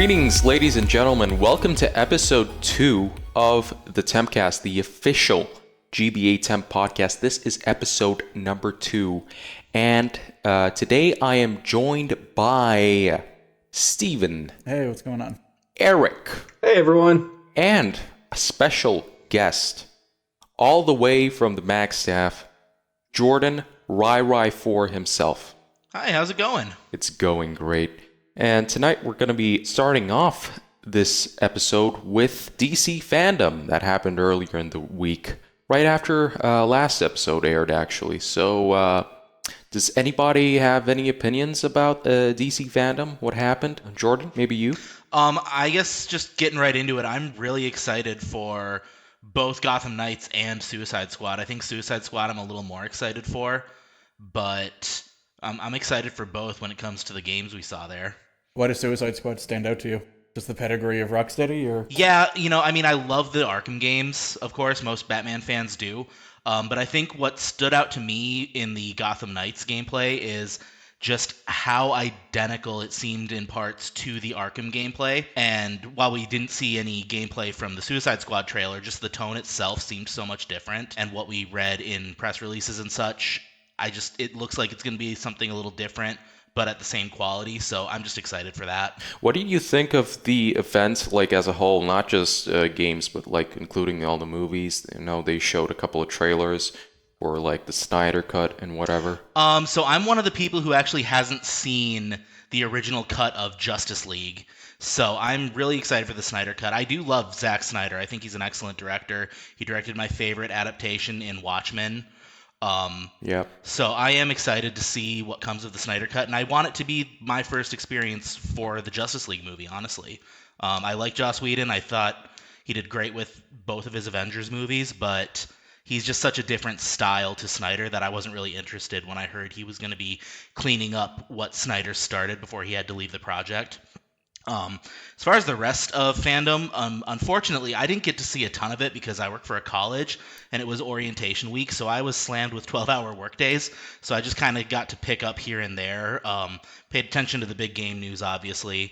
Greetings, ladies and gentlemen. Welcome to episode 2 of the Tempcast, the official GBA Temp podcast. This is episode number 2. And today I am joined by Steven. Hey, what's going on? Eric. Hey, everyone. And a special guest, all the way from the Mac staff, Jordan RyRyIV himself. Hi, how's it going? It's going great. And tonight we're going to be starting off this episode with DC Fandome that happened earlier in the week, right after last episode aired, actually. So, does anybody have any opinions about DC Fandome? What happened? Jordan, maybe you? I guess just getting right into it, I'm really excited for both Gotham Knights and Suicide Squad. I think Suicide Squad I'm a little more excited for, but I'm excited for both when it comes to the games we saw there. Why does Suicide Squad stand out to you? Just the pedigree of Rocksteady, or? Yeah, I love the Arkham games, of course, most Batman fans do. But I think what stood out to me in the Gotham Knights gameplay is just how identical it seemed in parts to the Arkham gameplay. And while we didn't see any gameplay from the Suicide Squad trailer, just the tone itself seemed so much different. And what we read in press releases and such, it looks like it's going to be something a little different, but at the same quality, so I'm just excited for that. What do you think of the event, like, as a whole, not just games, but, like, including all the movies? You know, they showed a couple of trailers for, like, the Snyder Cut and whatever. So I'm one of the people who actually hasn't seen the original cut of Justice League, so I'm really excited for the Snyder Cut. I do love Zack Snyder. I think he's an excellent director. He directed my favorite adaptation in Watchmen. So I am excited to see what comes of the Snyder Cut, and I want it to be my first experience for the Justice League movie, honestly. I like Joss Whedon. I thought he did great with both of his Avengers movies, but he's just such a different style to Snyder that I wasn't really interested when I heard he was going to be cleaning up what Snyder started before he had to leave the project. As far as the rest of fandom, unfortunately, I didn't get to see a ton of it because I work for a college and it was orientation week, so I was slammed with 12-hour workdays. So I just kind of got to pick up here and there. Paid attention to the big game news, obviously,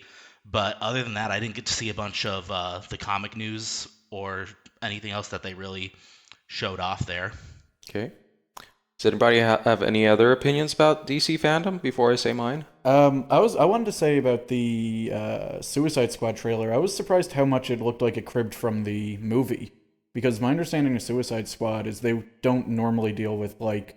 but other than that, I didn't get to see a bunch of the comic news or anything else that they really showed off there. Okay. Does anybody have any other opinions about DC Fandome before I say mine? I wanted to say about the Suicide Squad trailer. I was surprised how much it looked like it cribbed from the movie, because my understanding of Suicide Squad is they don't normally deal with, like,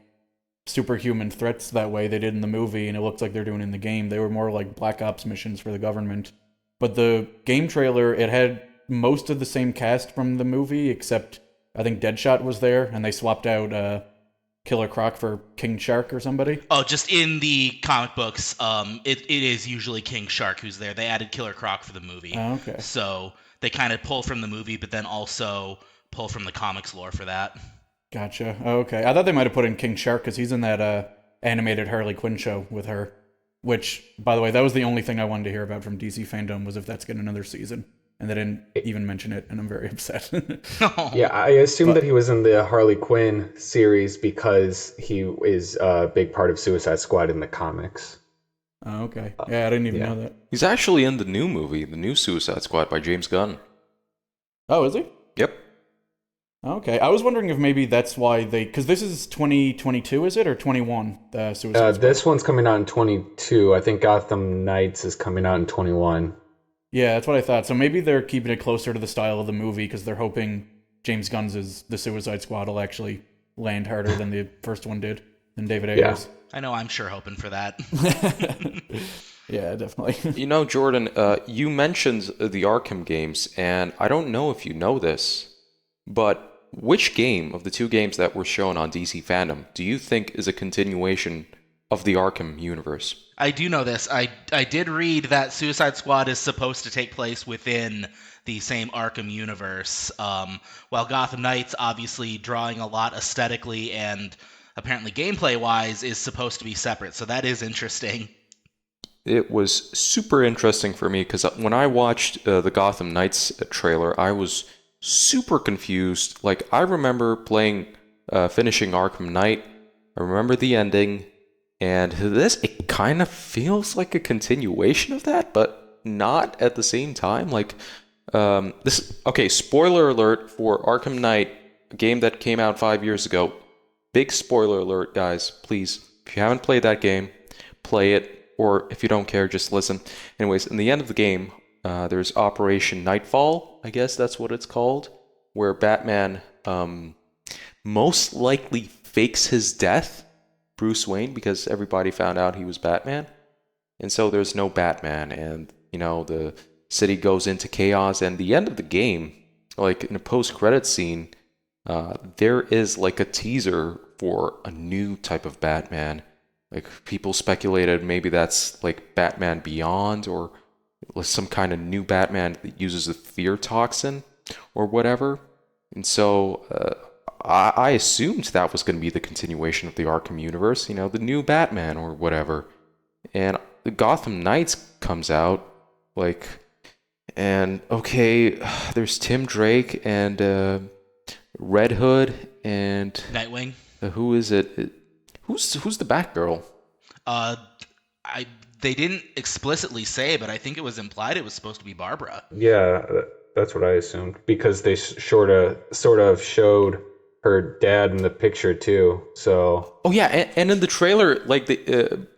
superhuman threats that way. They did in the movie, and it looks like they're doing in the game. They were more like Black Ops missions for the government. But the game trailer, it had most of the same cast from the movie, except I think Deadshot was there, and they swapped out Killer Croc for King Shark or somebody? Oh, just in the comic books, it is usually King Shark who's there. They added Killer Croc for the movie. Oh, okay. So they kind of pull from the movie, but then also pull from the comics lore for that. Gotcha. Oh, okay. I thought they might have put in King Shark because he's in that animated Harley Quinn show with her. Which, by the way, that was the only thing I wanted to hear about from DC Fandome was if that's getting another season. And they didn't even mention it, and I'm very upset. Yeah, I assumed that he was in the Harley Quinn series because he is a big part of Suicide Squad in the comics. Oh, okay. Yeah, I didn't even know that. He's actually in the new movie, the new Suicide Squad by James Gunn. Oh, is he? Yep. Okay. I was wondering if maybe that's why they... Because this is 2022, is it? Or 21, the Suicide Squad? This one's coming out in 22. I think Gotham Knights is coming out in 21. Yeah, that's what I thought. So maybe they're keeping it closer to the style of the movie because they're hoping James Gunn's The Suicide Squad will actually land harder than the first one did, than David Ayer's. I know, I'm sure hoping for that. Yeah, definitely. You know, Jordan, you mentioned the Arkham games, and I don't know if you know this, but which game of the two games that were shown on DC Fandome do you think is a continuation of the Arkham universe? I do know this. I did read that Suicide Squad is supposed to take place within the same Arkham universe, while Gotham Knights, obviously drawing a lot aesthetically and apparently gameplay-wise, is supposed to be separate. So that is interesting. It was super interesting for me because when I watched the Gotham Knights trailer, I was super confused. Like, I remember finishing Arkham Knight. I remember the ending. And this, it kind of feels like a continuation of that, but not at the same time. Like, this. Okay, spoiler alert for Arkham Knight, a game that came out 5 years ago. Big spoiler alert, guys. Please, if you haven't played that game, play it. Or if you don't care, just listen. Anyways, in the end of the game, there's Operation Nightfall. I guess that's what it's called, where Batman most likely fakes his death, Bruce Wayne, because everybody found out he was Batman. And so there's no Batman, and, the city goes into chaos. And the end of the game, like in a post-credit scene, there is like a teaser for a new type of Batman. Like, people speculated maybe that's like Batman Beyond, or some kind of new Batman that uses a fear toxin or whatever. And so I assumed that was going to be the continuation of the Arkham universe, the new Batman or whatever. And the Gotham Knights comes out, and okay, there's Tim Drake and Red Hood and Nightwing. Who is it? Who's the Batgirl? They didn't explicitly say, but I think it was implied it was supposed to be Barbara. Yeah, that's what I assumed, because they sort of showed her dad in the picture too. So. Oh yeah, and in the trailer,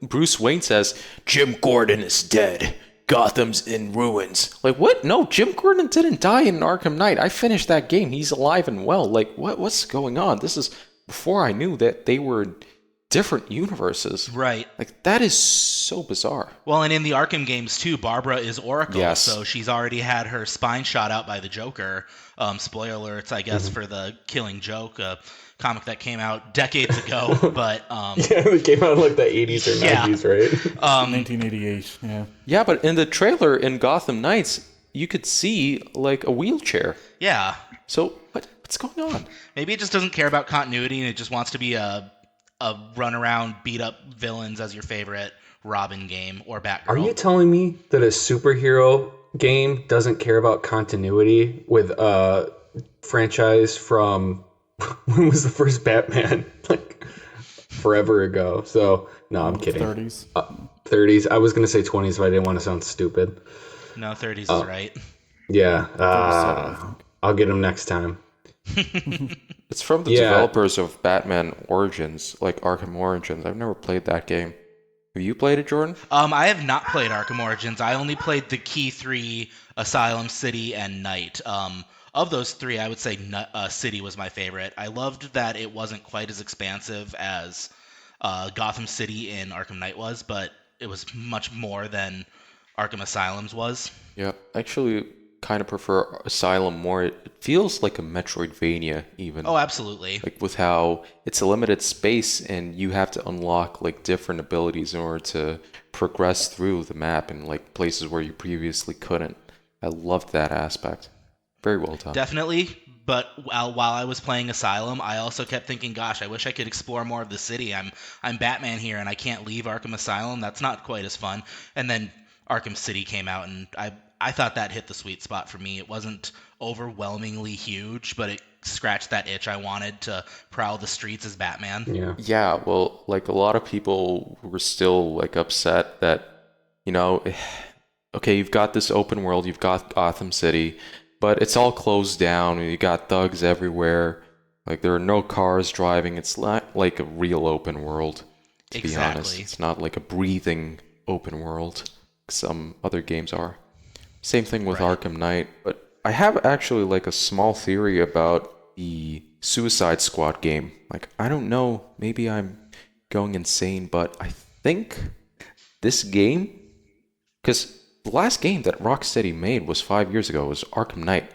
Bruce Wayne says, "Jim Gordon is dead. Gotham's in ruins." Like, what? No, Jim Gordon didn't die in Arkham Knight. I finished that game. He's alive and well. Like, what's going on? This is before I knew that they were different universes. Right. Like, that is so bizarre. Well, and in the Arkham games too, Barbara is Oracle. Yes. So she's already had her spine shot out by the Joker. Spoiler alerts, I guess, for the Killing Joke, a comic that came out decades ago. But yeah, it came out in like the 80s or 90s, right? 1988. Yeah. Yeah, but in the trailer in Gotham Knights, you could see like a wheelchair. Yeah. So what's going on? Maybe it just doesn't care about continuity and it just wants to be a run around, beat up villains as your favorite Robin game or Batgirl. Are you telling me that a superhero game doesn't care about continuity with a franchise from when was the first Batman? Like forever ago. So no, I'm kidding. 30s. 30s. I was gonna say 20s, but I didn't want to sound stupid. No, 30s is right. Yeah. I'll get him next time. It's from the developers of Batman Origins, like Arkham Origins. I've never played that game. Have you played it, Jordan? I have not played Arkham Origins. I only played the key three, Asylum, City, and Night. Of those three, I would say City was my favorite. I loved that it wasn't quite as expansive as Gotham City in Arkham Knight was, but it was much more than Arkham Asylum's was. Yeah, actually kind of prefer Asylum more. It feels like a Metroidvania even. Oh, absolutely. Like with how it's a limited space and you have to unlock like different abilities in order to progress through the map in like places where you previously couldn't. I loved that aspect. Very well done. Definitely. But while I was playing Asylum, I also kept thinking, gosh, I wish I could explore more of the city. I'm Batman here and I can't leave Arkham Asylum. That's not quite as fun. And then Arkham City came out and I thought that hit the sweet spot for me. It wasn't overwhelmingly huge, but it scratched that itch I wanted to prowl the streets as Batman. Yeah. Yeah, well, like a lot of people were still like upset that, okay, you've got this open world, you've got Gotham City, but it's all closed down, and you got thugs everywhere. Like, there are no cars driving. It's not like a real open world, to be honest. It's not like a breathing open world. Some other games are. Same thing with Arkham Knight. But I have actually like a small theory about the Suicide Squad game. Like, I don't know, maybe I'm going insane, but I think this game, because the last game that Rocksteady made was 5 years ago, was Arkham Knight.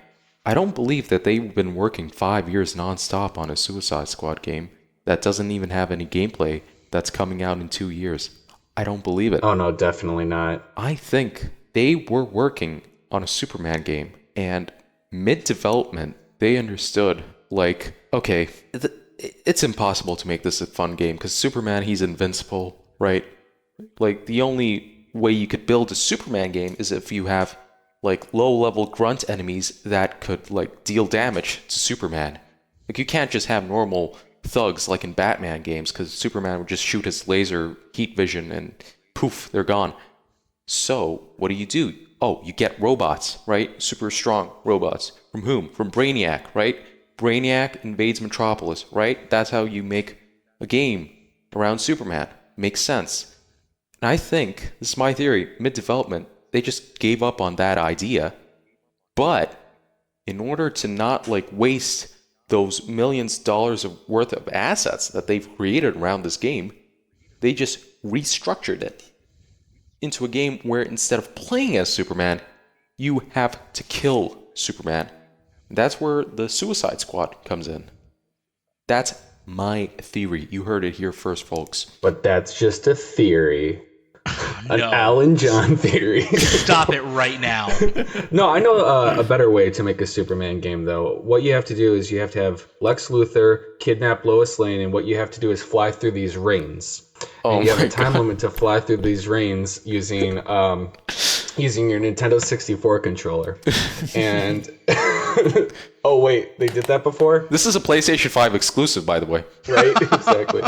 I don't believe that they've been working 5 years nonstop on a Suicide Squad game that doesn't even have any gameplay that's coming out in 2 years. I don't believe it. Oh no, definitely not. I think they were working on a Superman game, and mid-development, they understood, like, okay, it's impossible to make this a fun game, because Superman, he's invincible, right? Like, the only way you could build a Superman game is if you have, like, low-level grunt enemies that could, like, deal damage to Superman. Like, you can't just have normal thugs like in Batman games, because Superman would just shoot his laser heat vision and poof, they're gone. So, what do? Oh, you get robots, right? Super strong robots. From whom? From Brainiac, right? Brainiac invades Metropolis, right? That's how you make a game around Superman. Makes sense. And I think, this is my theory, mid-development, they just gave up on that idea. But in order to not waste those millions of dollars worth of assets that they've created around this game, they just restructured it into a game where instead of playing as Superman, you have to kill Superman. That's where the Suicide Squad comes in. That's my theory. You heard it here first, folks. But that's just a theory. An No. Alan John theory. Stop it right now. No, I know a better way to make a Superman game, though. What you have to do is you have to have Lex Luthor kidnap Lois Lane, and what you have to do is fly through these rings. And you have a time limit to fly through these rings using your Nintendo 64 controller. And oh wait, they did that before? This is a PlayStation 5 exclusive, by the way. Right? Exactly.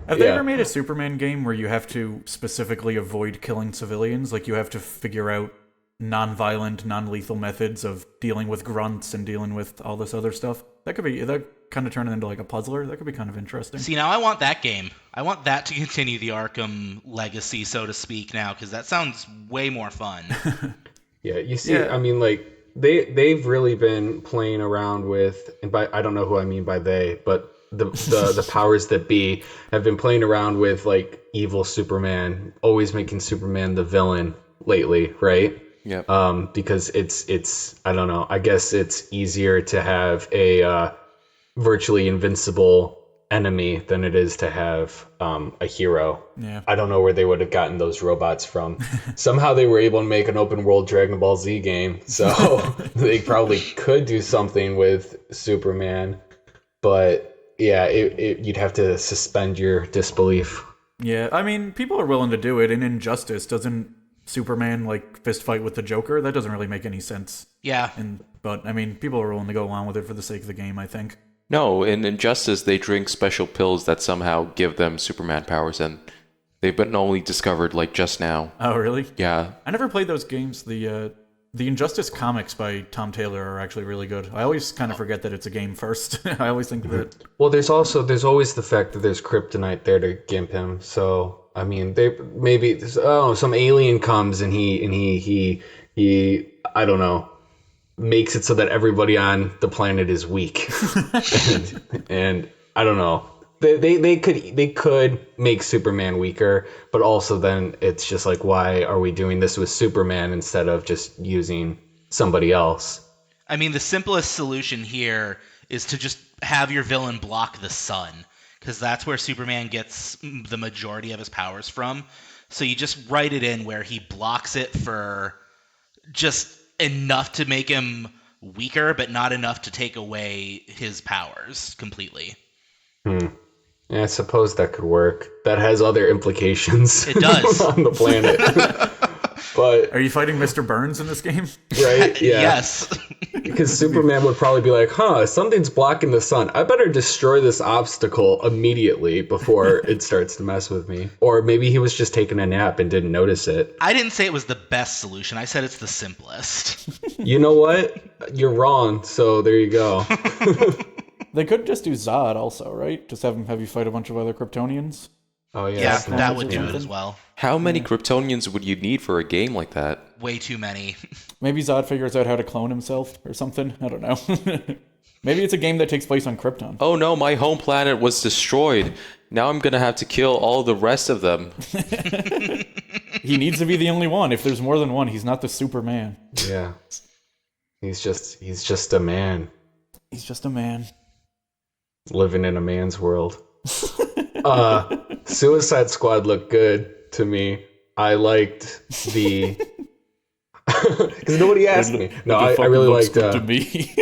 Have they ever made a Superman game where you have to specifically avoid killing civilians? Like you have to figure out non-violent, non-lethal methods of dealing with grunts and dealing with all this other stuff? That kind of turn it into like a puzzler. That could be kind of interesting. See, now I want that game. I want that to continue the Arkham legacy, so to speak, now, because that sounds way more fun. Yeah, you see, I mean, they've really been playing around with, and by I don't know who I mean by they, but the powers that be have been playing around with evil Superman, always making Superman the villain lately, right? Yeah. Because it's I don't know. I guess it's easier to have a virtually invincible enemy than it is to have a hero. Yeah. I don't know where they would have gotten those robots from. Somehow they were able to make an open world Dragon Ball Z game, so they probably could do something with Superman, but yeah, you'd have to suspend your disbelief. Yeah, I mean, people are willing to do it. In Injustice, doesn't Superman fist fight with the Joker? That doesn't really make any sense. Yeah. But I mean, people are willing to go along with it for the sake of the game, I think. No, in Injustice, they drink special pills that somehow give them Superman powers, and they've been only discovered just now. Oh, really? Yeah. I never played those games. The Injustice comics by Tom Taylor are actually really good. I always kind of forget that it's a game first. I always think that. Well, there's always the fact that there's kryptonite there to gimp him. So I mean, some alien comes and he I don't know, makes it so that everybody on the planet is weak, and I don't know. They could make Superman weaker, but also then it's just why are we doing this with Superman instead of just using somebody else? I mean, the simplest solution here is to just have your villain block the sun, because that's where Superman gets the majority of his powers from. So you just write it in where he blocks it for just enough to make him weaker, but not enough to take away his powers completely. Yeah, I suppose that could work. That has other implications. It does. On the planet. But Are you fighting Mr. Burns in this game? right? Yeah. Yes. Because Superman would probably be like, something's blocking the sun. I better destroy this obstacle immediately before it starts to mess with me. Or maybe he was just taking a nap and didn't notice it. I didn't say it was the best solution. I said it's the simplest. You know what? You're wrong. So there you go. They could just do Zod also, right? Just have you fight a bunch of other Kryptonians. Oh, yeah. Yeah, that's that would do something. it as well. How many Kryptonians would you need for a game like that? Way too many. Maybe Zod figures out how to clone himself or something. I don't know. Maybe it's a game that takes place on Krypton. Oh no, my home planet was destroyed. Now I'm gonna have to kill all the rest of them. He needs to be the only one. If there's more than one, he's not the Superman. Yeah. He's just a man He's just a man. living in a man's world. Suicide Squad looked good to me. I liked the because nobody asked me. No, I really liked. To me.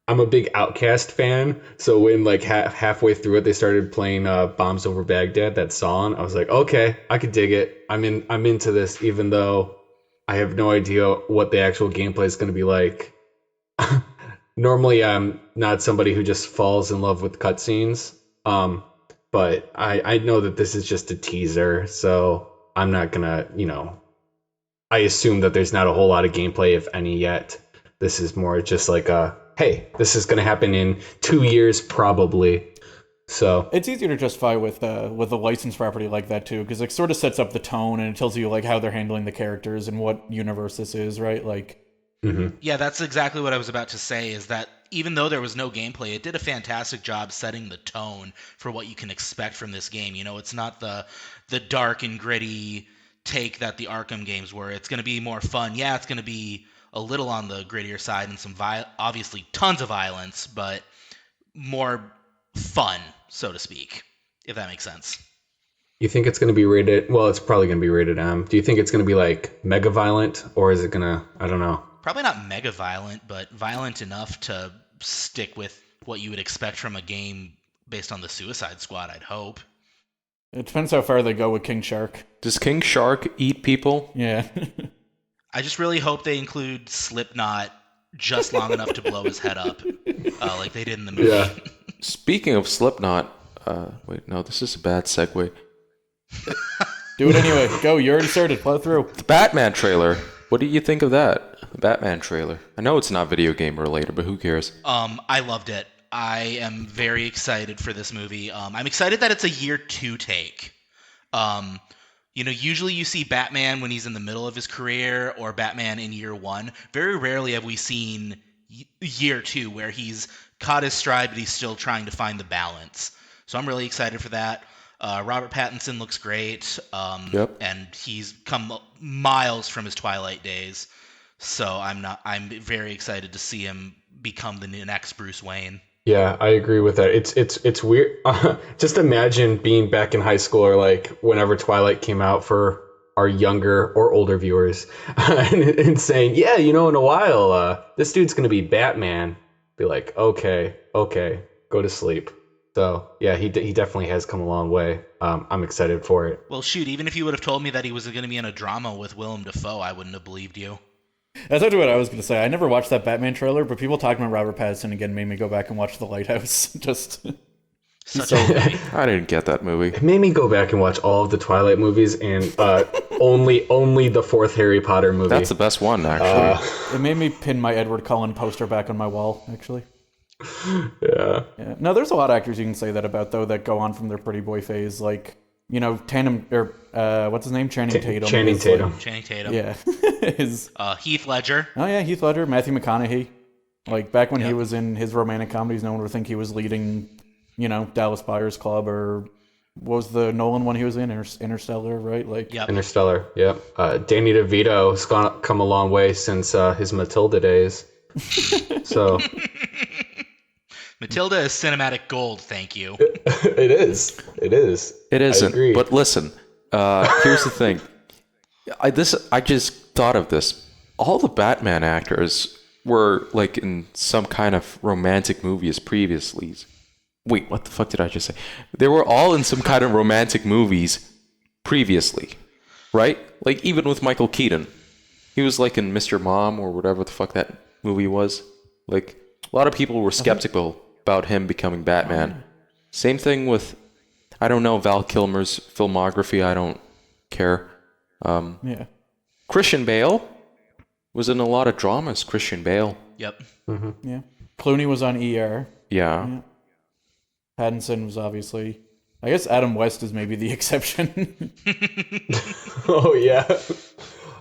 I'm a big Outkast fan, so when halfway through it, they started playing "Bombs Over Baghdad," that song. I was like, okay, I could dig it. I'm into this, even though I have no idea what the actual gameplay is going to be like. Normally, I'm not somebody who just falls in love with cutscenes. But I know that this is just a teaser, so I'm not gonna, I assume that there's not a whole lot of gameplay, if any, yet. This is more just like hey, this is going to happen in 2 years probably. So it's easier to justify with a licensed property like that too, because it sort of sets up the tone and it tells you like how they're handling the characters and what universe this is, right? Like, Yeah, that's exactly what I was about to say, is that even though there was no gameplay, it did a fantastic job setting the tone for what you can expect from this game. You know, it's not the dark and gritty take that the Arkham games were. It's going to be more fun. Yeah, it's going to be a little on the grittier side and some obviously tons of violence, but more fun, so to speak, if that makes sense. you think it's going to be rated? Well, it's probably going to be rated M. Do you think it's going to be like mega violent, or is it going to? I don't know. Probably not mega violent, but violent enough to stick with what you would expect from a game based on the Suicide Squad, I'd hope. it depends how far they go with King Shark. Does King Shark eat people? Yeah. I just really hope they include Slipknot just long enough to blow his head up, like they did in the movie. Yeah. Speaking of Slipknot, wait, no, this is a bad segue. Do it anyway. Go. You're inserted. Plow through. The Batman trailer. What do you think of that? The Batman trailer. I know it's not video game related, but who cares? I loved it. I am very excited for this movie. I'm excited that it's a year 2 take. You know, usually you see Batman when he's in the middle of his career or Batman in year 1. Very rarely have we seen year 2 where he's caught his stride, but he's still trying to find the balance. So I'm really excited for that. Robert Pattinson looks great. Yep. And he's come miles from his Twilight days. So I'm very excited to see him become the next Bruce Wayne. Yeah, I agree with that. It's weird. Just imagine being back in high school or like whenever Twilight came out for our younger or older viewers, and saying, "Yeah, you know, in a while, this dude's gonna be Batman." Be like, "Okay, go to sleep." So yeah, he definitely has come a long way. I'm excited for it. Well, shoot, even if you would have told me that he was going to be in a drama with Willem Dafoe, I wouldn't have believed you. That's actually what I was going to say. I never watched that Batman trailer, but people talking about Robert Pattinson again made me go back and watch The Lighthouse. Just Such a movie. I didn't get that movie. It made me go back and watch all of the Twilight movies and only the fourth Harry Potter movie. That's the best one, actually. it made me pin my Edward Cullen poster back on my wall. Actually, Yeah. No, there's a lot of actors you can say that about though that go on from their pretty boy phase, like Tatum or what's his name, Channing Tatum. Channing Tatum. Channing Tatum. Yeah, Heath Ledger. Oh yeah, Heath Ledger, Matthew McConaughey. Like back when he was in his romantic comedies, no one would think he was leading, Dallas Buyers Club or what was the Nolan one he was in, Interstellar, right? Like Interstellar. Yep. Danny DeVito's come a long way since his Matilda days. So Matilda is cinematic gold, thank you. It is. It isn't. I agree. But listen, here's the thing. I just thought of this. All the Batman actors were like in some kind of romantic movies previously. Wait, what the fuck did I just say? They were all in some kind of romantic movies previously, right? Like even with Michael Keaton. He was like in Mr. Mom or whatever the fuck that movie was. Like a lot of people were skeptical about him becoming Batman. Same thing with, I don't know, Val Kilmer's filmography. I don't care. yeah. Christian Bale was in a lot of dramas. Christian Bale. Yep. Yeah. Clooney was on ER. Yeah. Pattinson was obviously. I guess Adam West is maybe the exception. Oh yeah.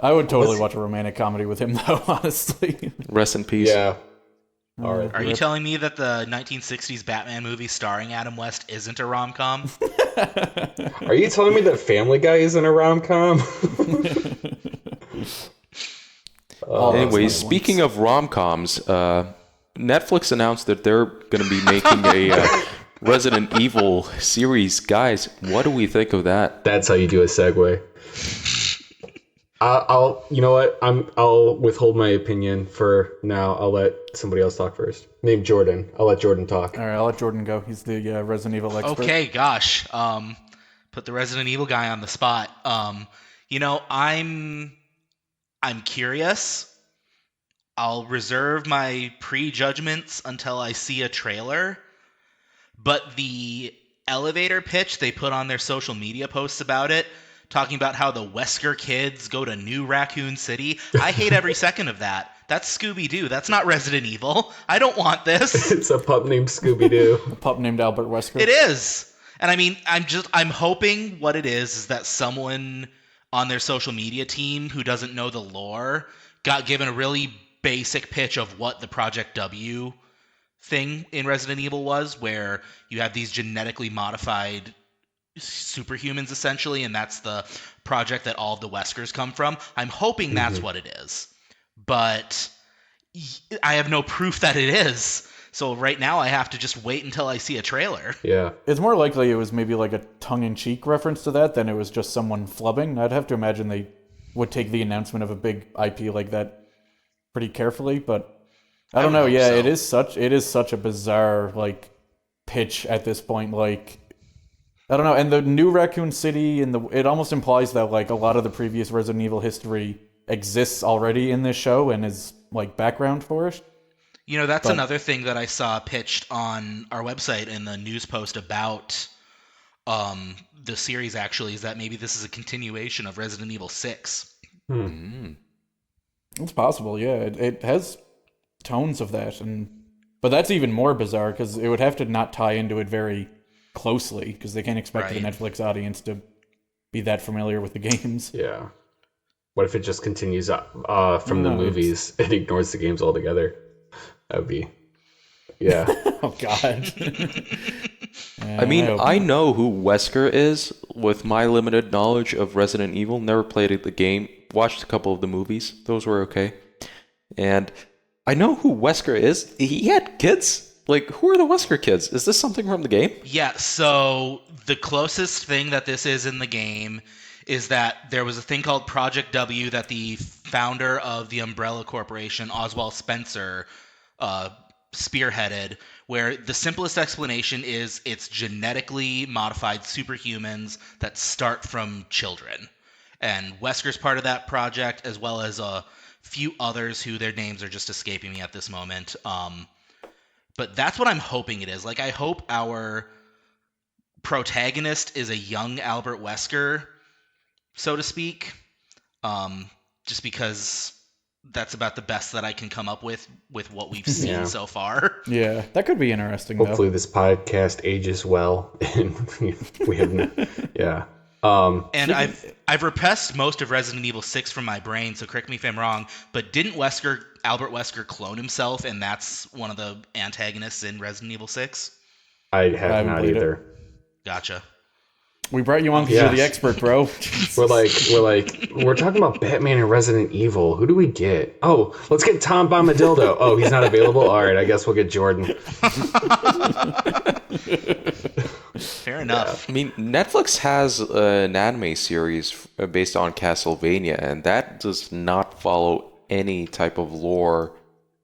I would totally watch a romantic comedy with him, though. Honestly. Rest in peace. Yeah. All right. Are you telling me that the 1960s Batman movie starring Adam West isn't a rom-com? Are you telling me that Family Guy isn't a rom-com? Anyway, speaking of rom-coms, Netflix announced that they're going to be making a Resident Evil series. Guys, what do we think of that? That's how you do a segue. You know what? I'll withhold my opinion for now. I'll let somebody else talk first. Name Jordan. I'll let Jordan talk. All right, I'll let Jordan go. He's the Resident Evil expert. Okay, gosh. Put the Resident Evil guy on the spot. I'm curious. I'll reserve my prejudgments until I see a trailer. But the elevator pitch they put on their social media posts about it talking about how the Wesker kids go to New Raccoon City. I hate every second of that. That's Scooby-Doo. That's not Resident Evil. I don't want this. It's a pup named Scooby-Doo. A pup named Albert Wesker. It is. And I mean, I'm hoping what it is that someone on their social media team who doesn't know the lore got given a really basic pitch of what the Project W thing in Resident Evil was, where you have these genetically modified superhumans essentially, and that's the project that all of the Weskers come from. I'm hoping that's what it is, but I have no proof that it is. So right now I have to just wait until I see a trailer. Yeah. It's more likely it was maybe like a tongue-in-cheek reference to that than it was just someone flubbing. I'd have to imagine they would take the announcement of a big IP like that pretty carefully, but I don't know. Yeah, so. It is such a bizarre like pitch at this point. Like, I don't know. And the New Raccoon City it almost implies that like a lot of the previous Resident Evil history exists already in this show and is like background for it. You know, that's another thing that I saw pitched on our website in the news post about the series, actually, is that maybe this is a continuation of Resident Evil 6. It's possible, yeah. It has tones of that, but that's even more bizarre because it would have to not tie into it very closely because they can't expect the Netflix audience to be that familiar with the games. Yeah. What if it just continues from the movies and ignores the games altogether? That would be, yeah. Oh, God. I mean, I know who Wesker is with my limited knowledge of Resident Evil. Never played the game. Watched a couple of the movies. Those were okay. And I know who Wesker is. He had kids. Like, who are the Wesker kids? Is this something from the game? Yeah, so the closest thing that this is in the game is that there was a thing called Project W that the founder of the Umbrella Corporation, Oswald Spencer, spearheaded, where the simplest explanation is it's genetically modified superhumans that start from children. And Wesker's part of that project, as well as a few others who their names are just escaping me at this moment. But that's what I'm hoping it is. Like, I hope our protagonist is a young Albert Wesker, so to speak. Just because that's about the best that I can come up with what we've seen so far. Yeah, that could be interesting. Hopefully this podcast ages well, and we have yeah. And I've repressed most of Resident Evil 6 from my brain, so correct me if I'm wrong, but didn't Albert Wesker clone himself, and that's one of the antagonists in Resident Evil 6? I have not either. Gotcha. We brought you on because you're the expert, bro. we're talking about Batman and Resident Evil. Who do we get? Oh, let's get Tom Bombadillo. Oh, he's not available? All right, I guess we'll get Jordan. Fair enough. I mean, Netflix has an anime series based on Castlevania, and that does not follow any type of lore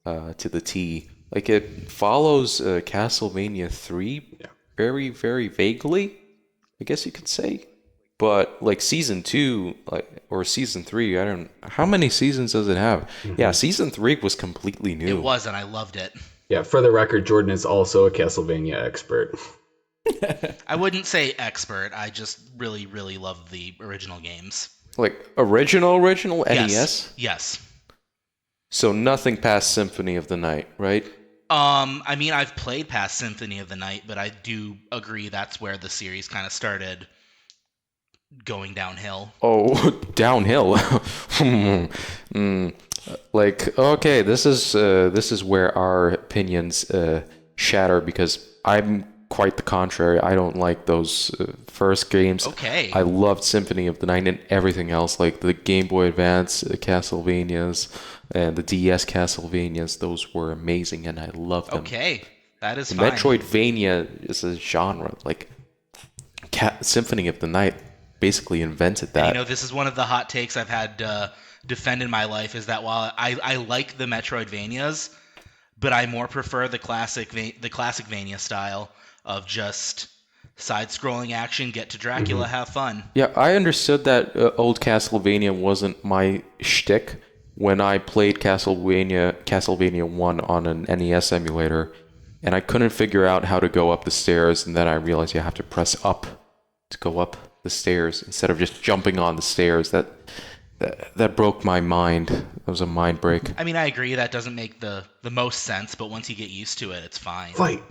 to the T. Like, it follows Castlevania 3 very, very vaguely, I guess you could say. But like season 2, or season 3, I don't. How many seasons does it have? Yeah, season 3 was completely new. It was, and I loved it. Yeah, for the record, Jordan is also a Castlevania expert. I wouldn't say expert. I just really, really love the original games. Like original NES? Yes. So nothing past Symphony of the Night, right? I mean, I've played past Symphony of the Night, but I do agree that's where the series kind of started going downhill. Oh, downhill. Like, okay, this is where our opinions shatter, because I'm quite the contrary. I don't like those first games. Okay. I loved Symphony of the Night and everything else, like the Game Boy Advance Castlevanias and the DS Castlevanias. Those were amazing, and I loved them. Okay, that is fine. Metroidvania is a genre. Like, Symphony of the Night basically invented that. And, you know, this is one of the hot takes I've had defend in my life, is that while I like the Metroidvanias, but I more prefer the classic Vania style of just side-scrolling action, get to Dracula, have fun. Yeah, I understood that old Castlevania wasn't my shtick when I played Castlevania 1 on an NES emulator, and I couldn't figure out how to go up the stairs, and then I realized you have to press up to go up the stairs instead of just jumping on the stairs. That broke my mind. That was a mind break. I mean, I agree that doesn't make the most sense, but once you get used to it, it's fine. Fight.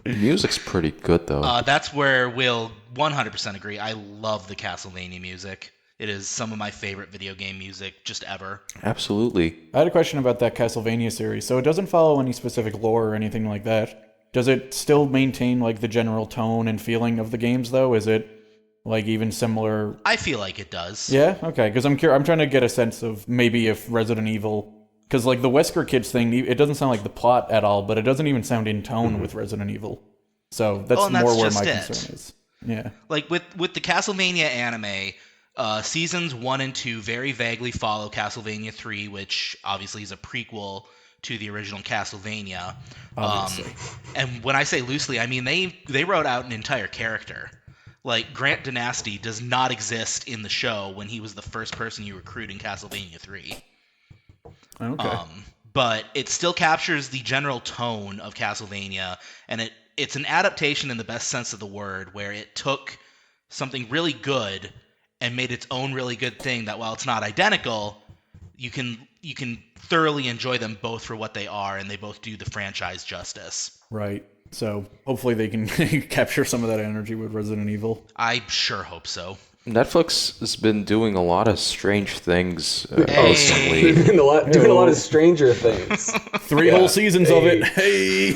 The music's pretty good though. That's where we'll 100% agree. I love the Castlevania music. It is some of my favorite video game music just ever. Absolutely. I had a question about that Castlevania series. So it doesn't follow any specific lore or anything like that. Does it still maintain like the general tone and feeling of the games though? Is it like even similar? I feel like it does. Yeah, okay. Because I'm trying to get a sense of maybe if Resident Evil, because like the Wesker Kids thing, it doesn't sound like the plot at all, but it doesn't even sound in tone with Resident Evil. So that's Well, and that's more where just my it. concern is. Yeah. Like with the Castlevania anime, seasons 1 and 2 very vaguely follow Castlevania 3, which obviously is a prequel to the original Castlevania. And when I say loosely, I mean they wrote out an entire character. Like, Grant Dynasty does not exist in the show when he was the first person you recruit in Castlevania 3. Okay. But it still captures the general tone of Castlevania, and it's an adaptation in the best sense of the word, where it took something really good and made its own really good thing that, while it's not identical, you can thoroughly enjoy them both for what they are, and they both do the franchise justice. Right. So hopefully they can capture some of that energy with Resident Evil. I sure hope so. Netflix has been doing a lot of strange things Hey. recently. doing a lot of Stranger Things. 3 whole seasons of it. Hey.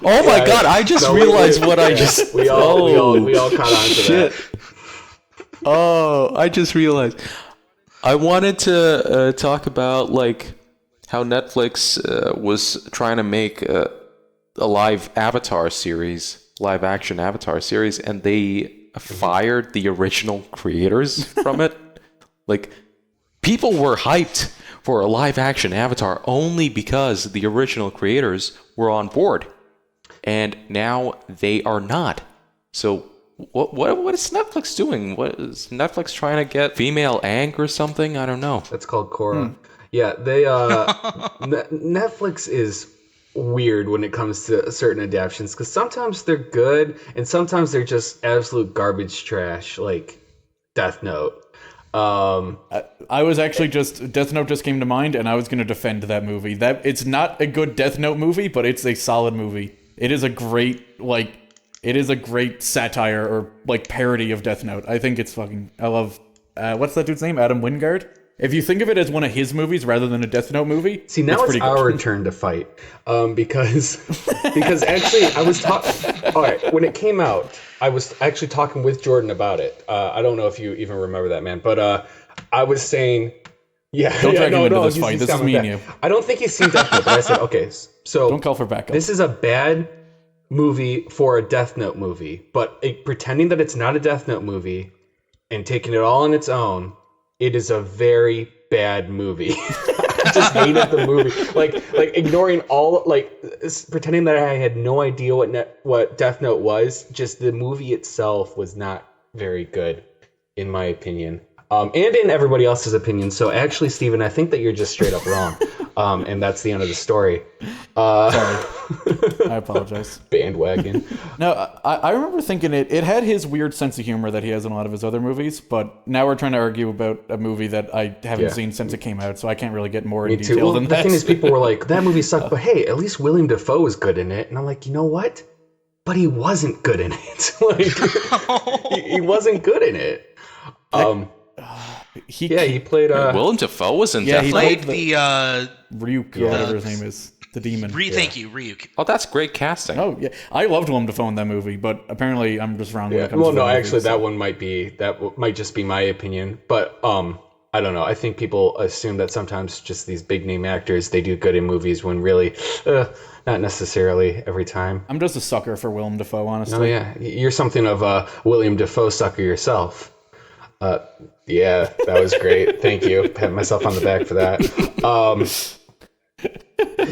Oh my god! I just realized what I just. We all caught on to Shit. that. Oh, I just realized. I wanted to talk about like how Netflix was trying to make a live action Avatar series, and they fired the original creators from it. Like, people were hyped for a live action Avatar only because the original creators were on board, and now they are not. So what is Netflix doing? What is Netflix trying to get female Aang or something? I don't know. That's called Korra. Yeah, they Netflix is weird when it comes to certain adaptations, because sometimes they're good and sometimes they're just absolute garbage trash, like Death Note. I was actually Death Note just came to mind, and I was going to defend that movie. That it's not a good Death Note movie, but it's a solid movie. It is a great satire or like parody of Death Note. I think it's fucking. I love. What's that dude's name? Adam Wingard. If you think of it as one of his movies rather than a Death Note movie, See, now it's our turn to fight, because actually I was talking. All right, when it came out, I was actually talking with Jordan about it. I don't know if you even remember that, man, but I was saying, Don't drag him into this fight. This is me and you. I don't think he's seen Death Note, but I said, okay, so Don't call for backup. This is a bad movie for a Death Note movie, but pretending that it's not a Death Note movie and taking it all on its own, it is a very bad movie. I just hated the movie. Like ignoring all, pretending that I had no idea what Death Note was. Just the movie itself was not very good, in my opinion. And in everybody else's opinion. So actually, Steven, I think that you're just straight up wrong. And that's the end of the story. Sorry. I apologize. Bandwagon. No, I remember thinking it had his weird sense of humor that he has in a lot of his other movies, but now we're trying to argue about a movie that I haven't seen since it came out, so I can't really get more in detail than that. The thing is, people were like, that movie sucked, but hey, at least William Dafoe is good in it. And I'm like, you know what? But he wasn't good in it. He wasn't good in it. He played. Willem Dafoe was in Death He Note. played the Ryuk, or whatever his name is, the demon. Thank you, Ryuk. Oh, that's great casting. Oh yeah, I loved Willem Dafoe in that movie, but apparently I'm just wrong when it comes Well, to no, that actually, movie, so. that one might just be my opinion, but I don't know. I think people assume that sometimes just these big name actors, they do good in movies when really, not necessarily every time. I'm just a sucker for Willem Dafoe, honestly. Oh yeah, you're something of a William Dafoe sucker yourself. Yeah, that was great. Thank you. Pat myself on the back for that.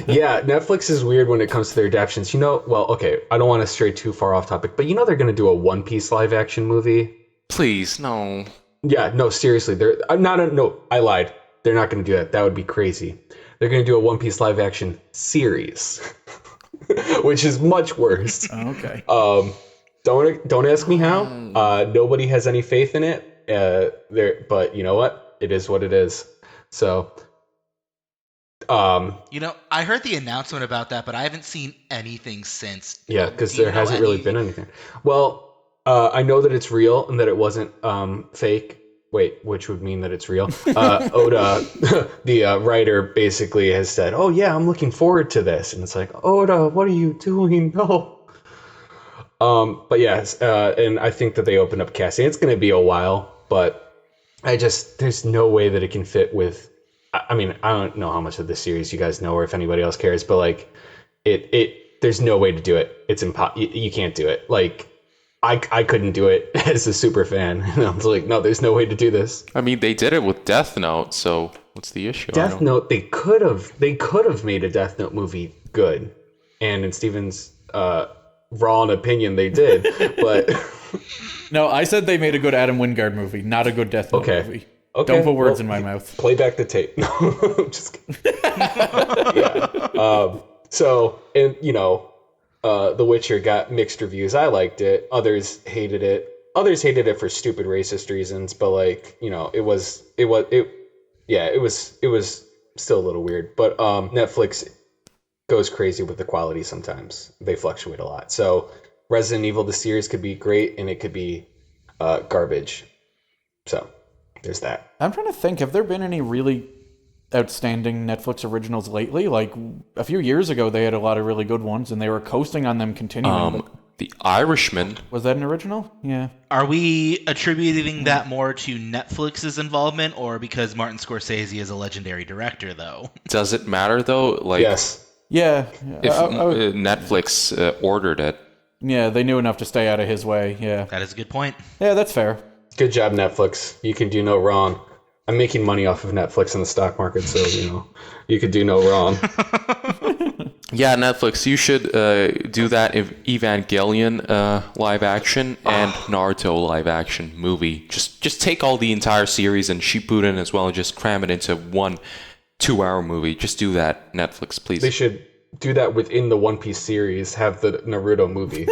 Yeah, Netflix is weird when it comes to their adaptations. Okay, I don't want to stray too far off topic, but they're going to do a One Piece live action movie. Please, no. Yeah, no, seriously. I lied. They're not going to do that. That would be crazy. They're going to do a One Piece live action series. which is much worse. Okay. Don't ask me how. Nobody has any faith in it. But you know what? It is what it is. So, I heard the announcement about that, but I haven't seen anything since. yeah, because Do you there know hasn't really been anything. Well, I know that it's real and that it wasn't fake. Wait, which would mean that it's real. Oda, the writer, basically has said, "Oh yeah, I'm looking forward to this," and it's like, Oda, what are you doing? No. But yes, and I think that they opened up casting. It's going to be a while, but there's no way that it can fit with. I mean, I don't know how much of this series you guys know, or if anybody else cares, but like, there's no way to do it. It's impossible. You can't do it. Like, I couldn't do it as a super fan. And I was like, no, there's no way to do this. I mean, they did it with Death Note, so what's the issue? Death Note, they could have made a Death Note movie good, and in Steven's raw opinion, they did, but. No, I said they made a good Adam Wingard movie, not a good Death Note movie. Okay. Don't put words in my mouth. Play back the tape. No, I'm just kidding. Yeah. So, and The Witcher got mixed reviews. I liked it. Others hated it. Others hated it for stupid racist reasons. But it was still a little weird. But Netflix goes crazy with the quality sometimes. They fluctuate a lot. So Resident Evil, the series, could be great and it could be garbage. So there's that. I'm trying to think, have there been any really outstanding Netflix originals lately? Like, a few years ago, they had a lot of really good ones, and they were coasting on them continuing. The Irishman. Was that an original? Yeah. Are we attributing that more to Netflix's involvement, or because Martin Scorsese is a legendary director, though? Does it matter, though? Like, yes. Yeah. If Netflix ordered it. Yeah, they knew enough to stay out of his way, yeah. That is a good point. Yeah, that's fair. Good job, Netflix. You can do no wrong. I'm making money off of Netflix in the stock market, so, you could do no wrong. Yeah, Netflix, you should do that Evangelion live action and Naruto live action movie. Just take all the entire series and Shippuden as well and just cram it into 1 2-hour movie. Just do that, Netflix, please. They should do that within the One Piece series, have the Naruto movie.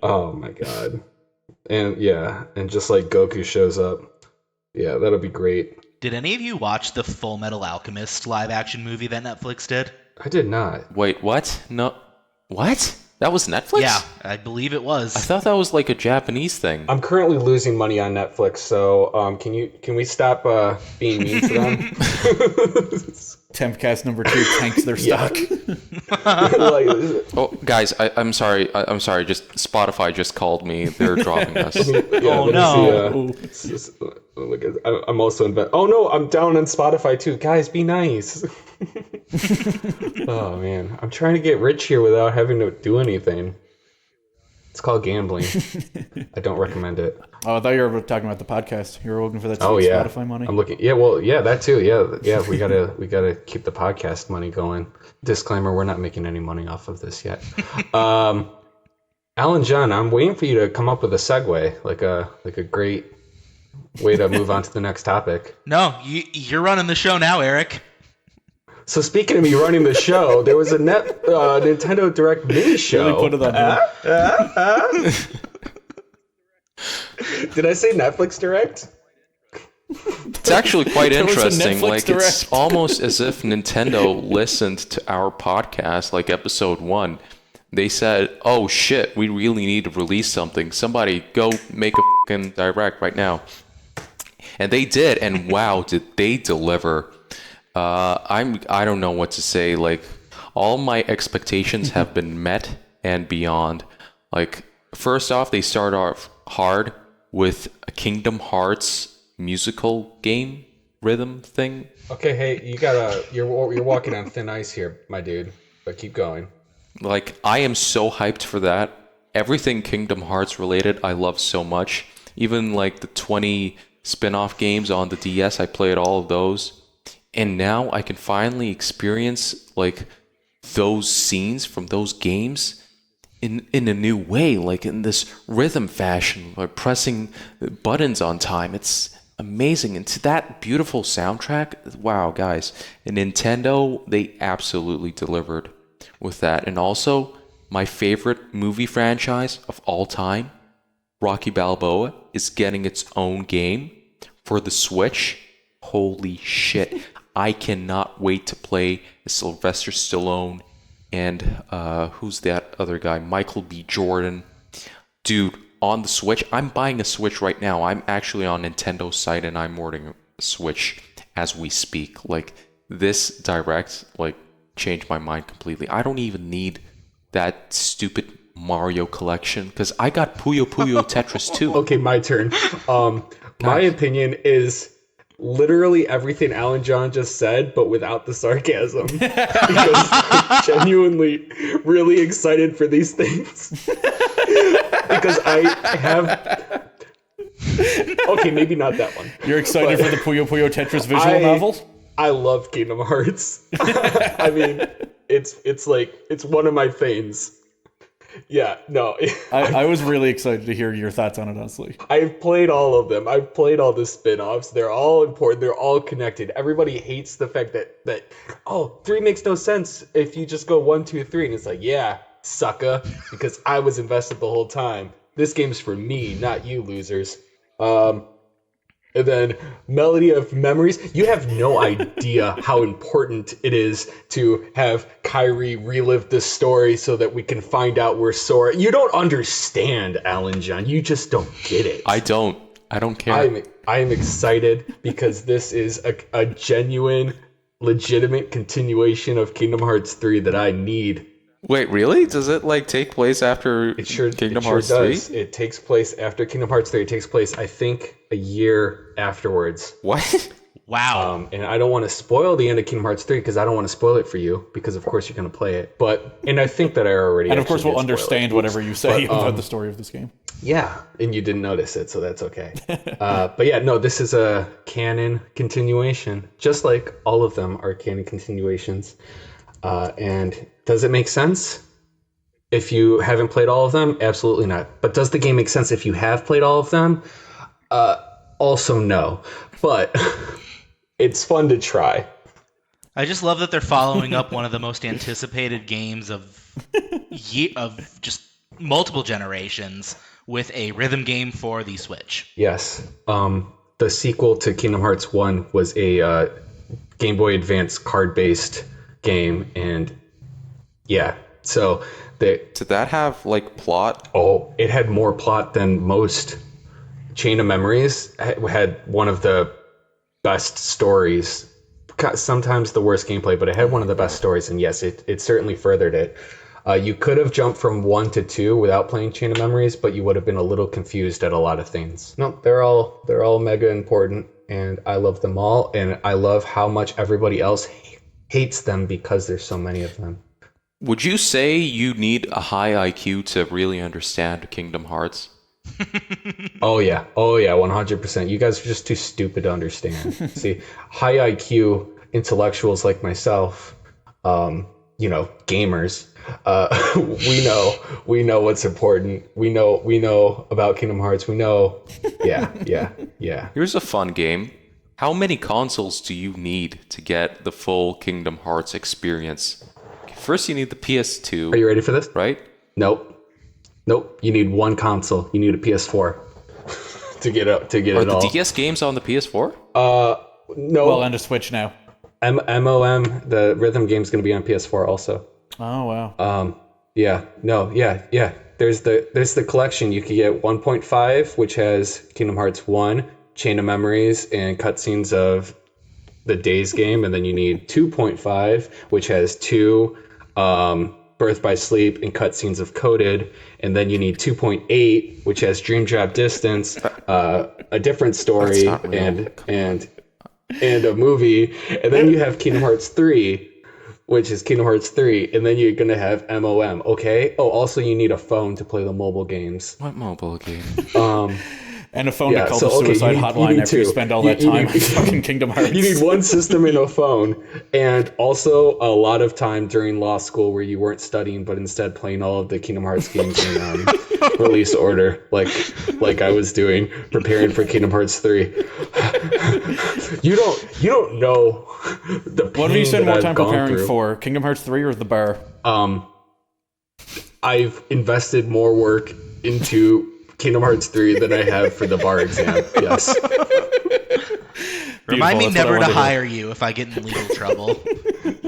Oh my god. And just like Goku shows up. Yeah, that'll be great. Did any of you watch the Full Metal Alchemist live action movie that Netflix did? I did not. Wait, what? No. What? That was Netflix? Yeah, I believe it was. I thought that was like a Japanese thing. I'm currently losing money on Netflix, so can we stop being mean to them? Tempcast number 2 tanks their stock. Oh, guys, I'm sorry. I'm sorry. Just Spotify just called me. They're dropping us. Oh no! I'm also in. Oh no! I'm down on Spotify too. Guys, be nice. Oh man, I'm trying to get rich here without having to do anything. It's called gambling. I don't recommend it. Oh, I thought you were talking about the podcast. You were looking for that Spotify money. I'm looking. Yeah, well, yeah, that too. Yeah. We gotta keep the podcast money going. Disclaimer: we're not making any money off of this yet. Alan John, I'm waiting for you to come up with a segue, like a great way to move on to the next topic. No, you're running the show now, Eric. So speaking of me running the show, there was a Nintendo Direct mini show. Really put it on me. Did I say Netflix Direct? It's actually quite interesting. Like, Direct. it's almost as if Nintendo listened to our podcast, like episode 1. They said, "Oh shit, we really need to release something. Somebody go make a fucking Direct right now." And they did, and wow, did they deliver. I don't know what to say. Like, all my expectations have been met and beyond. Like, first off, they start off hard with a Kingdom Hearts musical game rhythm thing. Okay, hey, you're walking on thin ice here, my dude. But keep going. Like, I am so hyped for that. Everything Kingdom Hearts related, I love so much. Even like the 20 spin-off games on the DS, I played all of those. And now I can finally experience like those scenes from those games in a new way, like in this rhythm fashion, like pressing buttons on time. It's amazing. And to that beautiful soundtrack, wow, guys, and Nintendo, they absolutely delivered. with that. And also, my favorite movie franchise of all time, Rocky Balboa, is getting its own game for the Switch. Holy shit. I cannot wait to play Sylvester Stallone and who's that other guy? Michael B. Jordan. Dude, on the Switch, I'm buying a Switch right now. I'm actually on Nintendo's site and I'm ordering a Switch as we speak. Like, this Direct, like, changed my mind completely. I don't even need that stupid Mario collection because I got Puyo Puyo Tetris too. Okay, my turn. My opinion is literally everything Alan John just said, but without the sarcasm. Because I'm genuinely really excited for these things. Because I have... Okay, maybe not that one. You're excited for the Puyo Puyo Tetris visual novel? I love Kingdom Hearts. I mean, it's like, it's one of my faves. Yeah, no. I was really excited to hear your thoughts on it, honestly. I've played all of them. I've played all the spin-offs. They're all important. They're all connected. Everybody hates the fact that 3 makes no sense if you just go 1, 2, 3. And it's like, yeah, sucker, because I was invested the whole time. This game's for me, not you losers. And then Melody of Memories. You have no idea how important it is to have Kyrie relive this story so that we can find out where Sora... You don't understand, Alan John. You just don't get it. I don't care. I am excited because this is a genuine, legitimate continuation of Kingdom Hearts 3 that I need. Wait, really? Does it like take place after Kingdom Hearts 3? Does. It takes place after Kingdom Hearts 3. It takes place, I think, a year afterwards. What? Wow. And I don't want to spoil the end of Kingdom Hearts 3 because I don't want to spoil it for you because, of course, you're going to play it. And I think that I already. And of course, we'll understand whatever you say about the story of this game. Yeah, and you didn't notice it, so that's okay. But yeah, no, this is a canon continuation, just like all of them are canon continuations. And does it make sense if you haven't played all of them? Absolutely not. But does the game make sense if you have played all of them? Also no. But it's fun to try. I just love that they're following up one of the most anticipated games of just multiple generations with a rhythm game for the Switch. Yes. The sequel to Kingdom Hearts 1 was a Game Boy Advance card-based game, and yeah, so did that have like plot? Oh, it had more plot than most. Chain of Memories had one of the best stories, sometimes the worst gameplay, but it had one of the best stories, and yes, it certainly furthered it. You could have jumped from 1 to 2 without playing Chain of Memories, but you would have been a little confused at a lot of things. No, they're all mega important, and I love them all, and I love how much everybody else hates them because there's so many of them. Would you say you need a high IQ to really understand Kingdom Hearts? Oh yeah, 100%. You guys are just too stupid to understand. See, high IQ intellectuals like myself, gamers, we know what's important. We know about Kingdom Hearts. We know, yeah. Here's a fun game. How many consoles do you need to get the full Kingdom Hearts experience? First, you need the PS2. Are you ready for this? Right? Nope. You need one console. You need a PS4 to get it all. Are the DS games on the PS4? No. Well, and a Switch now. MOM, the rhythm game's going to be on PS4 also. Oh wow. Yeah. There's the collection. You can get 1.5, which has Kingdom Hearts 1, Chain of Memories, and cutscenes of the Days game, and then you need 2.5, which has 2 Birth by Sleep and cutscenes of Coded, and then you need 2.8, which has Dream Drop Distance, a different story, and a movie, and then you have Kingdom Hearts 3, which is Kingdom Hearts 3, and then you're gonna have MOM. Okay. Oh, also you need a phone to play the mobile games. What mobile game? And a phone to call the suicide hotline after you spend all that time with fucking Kingdom Hearts. You need one system and a phone, and also a lot of time during law school where you weren't studying, but instead playing all of the Kingdom Hearts games in release order, like I was doing, preparing for Kingdom Hearts 3. You don't know the pain What have you spent more I've time gone preparing through. for, Kingdom Hearts 3 or the bar? I've invested more work into Kingdom Hearts 3 than I have for the bar exam. Yes. Remind me That's what I never to wanted to hear. hire you if I get in legal trouble.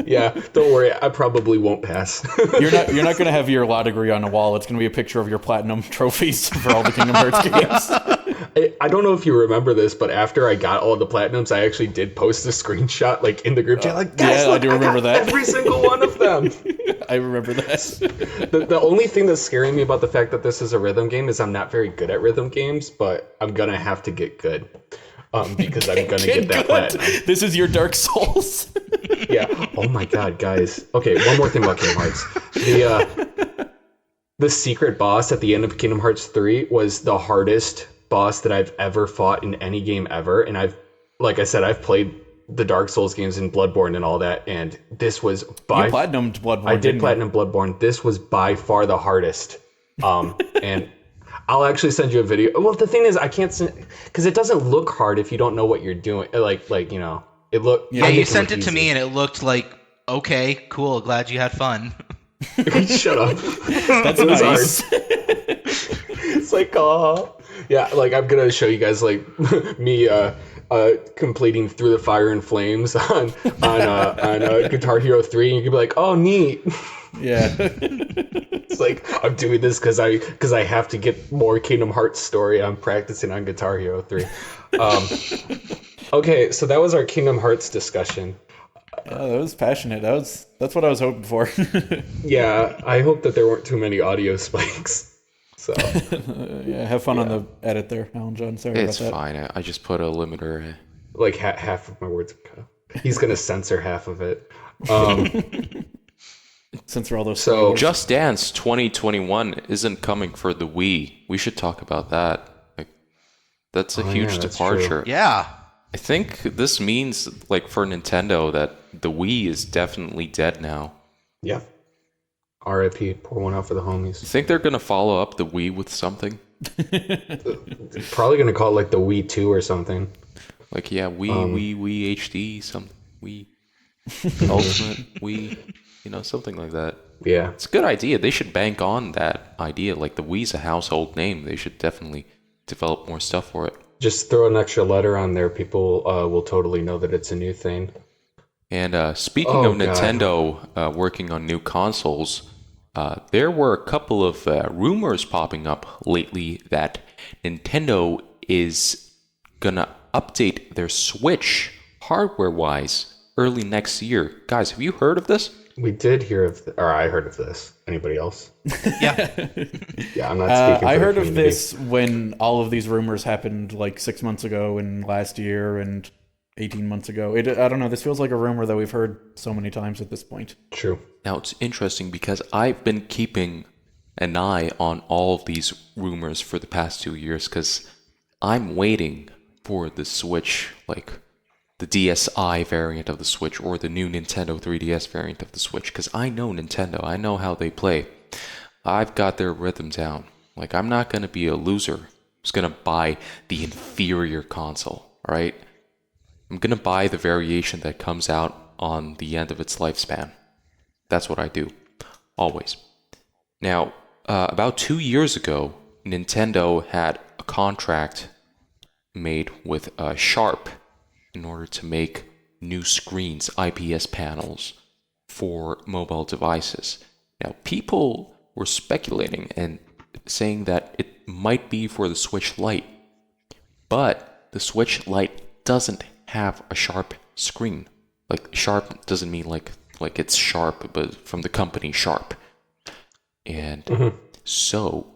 Yeah, don't worry. I probably won't pass. You're not going to have your law degree on a wall. It's going to be a picture of your platinum trophies for all the Kingdom Hearts games. I don't know if you remember this, but after I got all the platinums, I actually did post a screenshot like in the group chat. Like, guys, yeah, look, I do remember got that. every single one of them. I remember that. The only thing that's scaring me about the fact that this is a rhythm game is I'm not very good at rhythm games, but I'm gonna have to get good. Because I'm gonna get that platinum. This is your Dark Souls. Yeah. Oh my god, guys. Okay, one more thing about Kingdom Hearts. The secret boss at the end of Kingdom Hearts 3 was the hardest boss that I've ever fought in any game ever. And I've played the Dark Souls games in Bloodborne and all that, and this was by You platinumed Bloodborne. I did didn't you? platinum Bloodborne. This was by far the hardest. And I'll actually send you a video. Well, the thing is, I can't send because it doesn't look hard if you don't know what you're doing. Like it looked. Yeah, you sent it to me and it looked like, okay, cool, glad you had fun. Shut up. That's nice. It's like, yeah, like I'm gonna show you guys like me completing Through the Fire and Flames on Guitar Hero 3, and you can be like, oh, neat. Yeah. It's like I'm doing this because I have to get more Kingdom Hearts story. I'm practicing on Guitar Hero 3. Okay, so that was our Kingdom Hearts discussion. That was passionate. That's what I was hoping for. Yeah, I hope that there weren't too many audio spikes. So Yeah, have fun on the edit there, Alan John. Sorry It's about that. fine. I just put a limiter. like half of my words. He's gonna censor half of it. Censor all those. So Just Dance 2021 isn't coming for the Wii. We should talk about that. Like, that's a huge that's departure. Yeah. I think this means, like, for Nintendo, that the Wii is definitely dead now. yeah, R.I.P. Pour one out for the homies. You think they're gonna follow up the Wii with something? Probably gonna call it like the Wii 2 or something. Like, yeah, Wii HD, something, Wii Ultimate, Wii, something like that. Yeah. It's a good idea. They should bank on that idea. Like, the Wii's a household name. They should definitely develop more stuff for it. Just throw an extra letter on there. People will totally know that it's a new thing. And speaking of Nintendo working on new consoles, there were a couple of rumors popping up lately that Nintendo is gonna update their Switch hardware-wise early next year. Guys, have you heard of this? We did hear of, or I heard of this. Anybody else? Yeah. Yeah, I'm not speaking. I for the heard of community. this when all of these rumors happened like 6 months ago and last year and 18 months ago. I don't know. This feels like a rumor that we've heard so many times at this point. True. Now, it's interesting because I've been keeping an eye on all of these rumors for the past 2 years because I'm waiting for the Switch, like the DSi variant of the Switch or the new Nintendo 3DS variant of the Switch, because I know Nintendo. I know how they play. I've got their rhythm down. Like, I'm not going to be a loser who's going to buy the inferior console, all right? I'm going to buy the variation that comes out on the end of its lifespan. That's what I do. Always. Now, about 2 years ago, Nintendo had a contract made with Sharp in order to make new screens, IPS panels, for mobile devices. Now, people were speculating and saying that it might be for the Switch Lite, but the Switch Lite doesn't have a Sharp screen. Like, Sharp doesn't mean like it's Sharp, but from the company Sharp. And so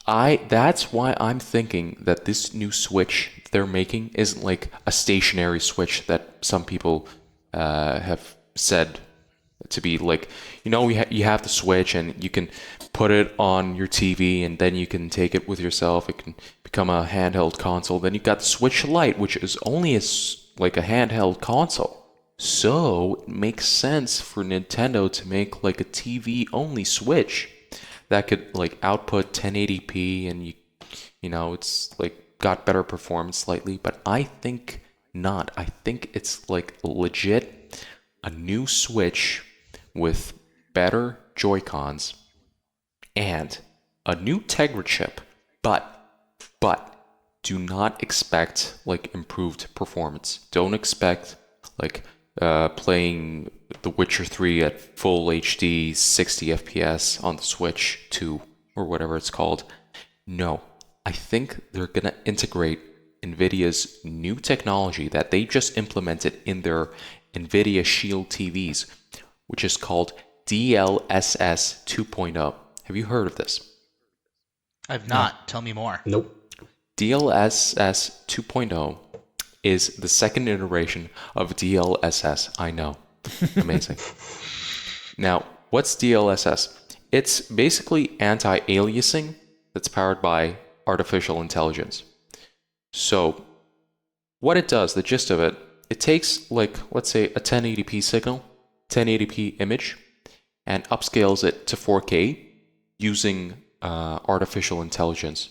that's why I'm thinking that this new Switch they're making isn't like a stationary Switch that some people have said to be like, you have the Switch and you can put it on your TV and then you can take it with yourself. It can become a handheld console. Then you got the Switch Lite, which is only like a handheld console. So it makes sense for Nintendo to make like a TV-only Switch that could like output 1080p and it's like got better performance slightly, but I think not. I think it's like legit a new Switch with better Joy-Cons and a new Tegra chip, but do not expect like improved performance. Don't expect like playing The Witcher 3 at full HD 60 FPS on the Switch 2 or whatever it's called. No, I think they're going to integrate NVIDIA's new technology that they just implemented in their NVIDIA Shield TVs, which is called DLSS 2.0. Have you heard of this? I've not. Tell me more. Nope. DLSS 2.0 is the second iteration of DLSS. I know. Amazing. Now, what's DLSS? It's basically anti-aliasing that's powered by artificial intelligence. So, what it does, the gist of it, it takes, like, let's say a 1080p signal, 1080p image, and upscales it to 4K using artificial intelligence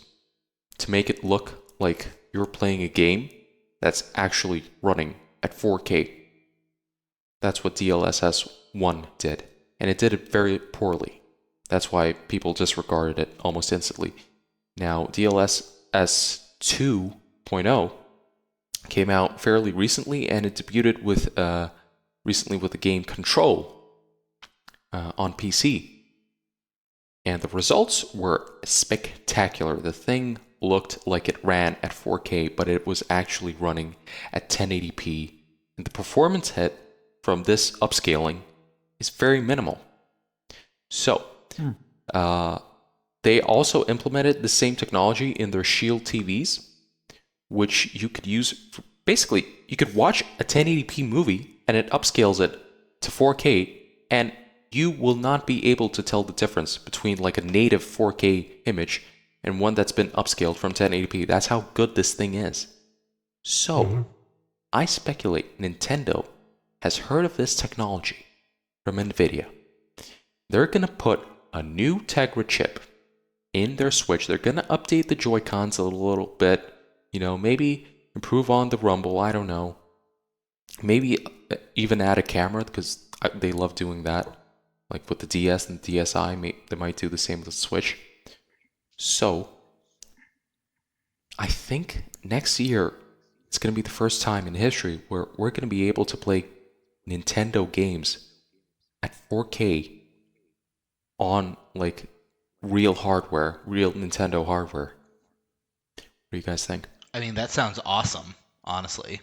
to make it look like you're playing a game that's actually running at 4K. That's what DLSS 1 did, and it did it very poorly. That's why people disregarded it almost instantly. Now, DLSS 2.0 came out fairly recently, and it debuted with recently with the game Control on PC. And the results were spectacular. The thing looked like it ran at 4K, but it was actually running at 1080p. And the performance hit from this upscaling is very minimal. So, they also implemented the same technology in their Shield TVs, which you could use for, basically, you could watch a 1080p movie and it upscales it to 4K, and you will not be able to tell the difference between like a native 4K image and one that's been upscaled from 1080p. That's how good this thing is. So, I speculate Nintendo has heard of this technology from NVIDIA. They're going to put a new Tegra chip in their Switch. They're going to update the Joy-Cons a little bit. You know, maybe improve on the rumble. I don't know. Maybe even add a camera, because they love doing that. Like with the DS and the DSi, they might do the same with the Switch. So, I think next year it's going to be the first time in history where we're going to be able to play Nintendo games at 4K on like real hardware, real Nintendo hardware. What do you guys think? I mean, that sounds awesome, honestly.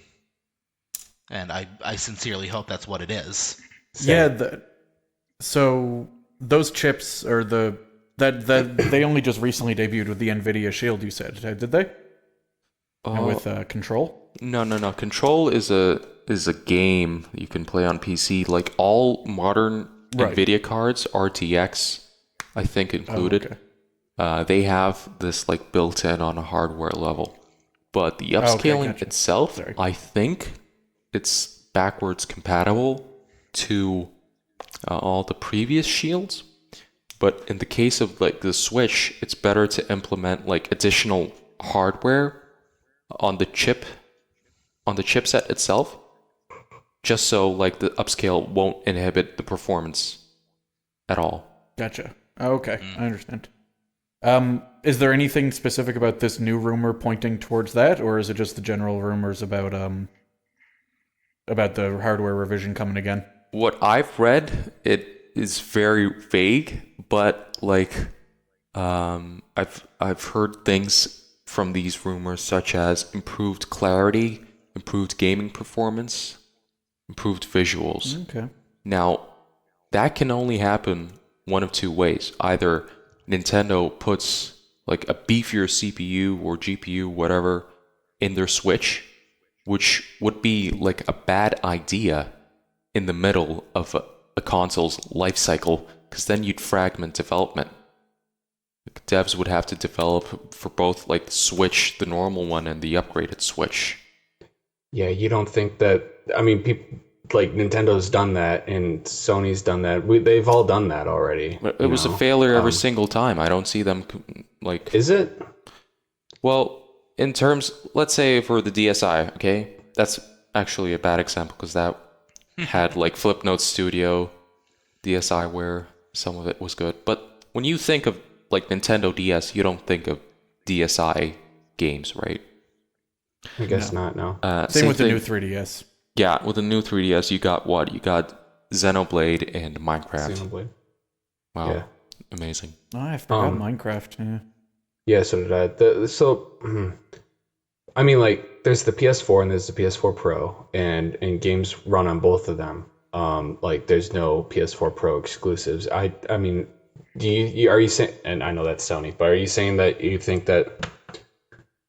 And I sincerely hope that's what it is. Yeah, so those chips are that they only just recently debuted with the NVIDIA Shield, you said, did they? And with Control? No. Control is a game you can play on PC. Like all modern NVIDIA cards, RTX, I think included. They have this like built in on a hardware level. But the upscaling itself, I think it's backwards compatible to all the previous Shields. But in the case of like the Switch, it's better to implement like additional hardware on the chipset itself, just so like the upscale won't inhibit the performance at all. Gotcha. Okay, I understand. Is there anything specific about this new rumor pointing towards that, or is it just the general rumors about the hardware revision coming again? What I've read, it is very vague, but like I've heard things from these rumors such as improved clarity, improved gaming performance, improved visuals. Okay. Now, that can only happen one of two ways. Either Nintendo puts like a beefier CPU or GPU, whatever, in their Switch, which would be like a bad idea in the middle of a console's life cycle, because then you'd fragment development. Devs would have to develop for both like the Switch, the normal one, and the upgraded Switch. Yeah, you don't think that... I mean, people like Nintendo's done that and Sony's done that. They've all done that already. It was a failure every single time. I don't see them like... Is it? Well, in terms, let's say for the DSi, okay, that's actually a bad example because that had like Flipnote Studio, DSi, where some of it was good. But when you think of like Nintendo DS, you don't think of DSi games, right? I guess not. No. Same with the new 3DS. Yeah, with the new 3DS, you got what? You got Xenoblade and Minecraft. Xenoblade. Wow, Yeah. amazing. Oh, I forgot Minecraft. Yeah. Yeah, so did I. I mean, like, there's the PS4 and there's the PS4 Pro, and games run on both of them. Like, there's no PS4 Pro exclusives. I mean, are you saying? And I know that's Sony, but are you saying that you think that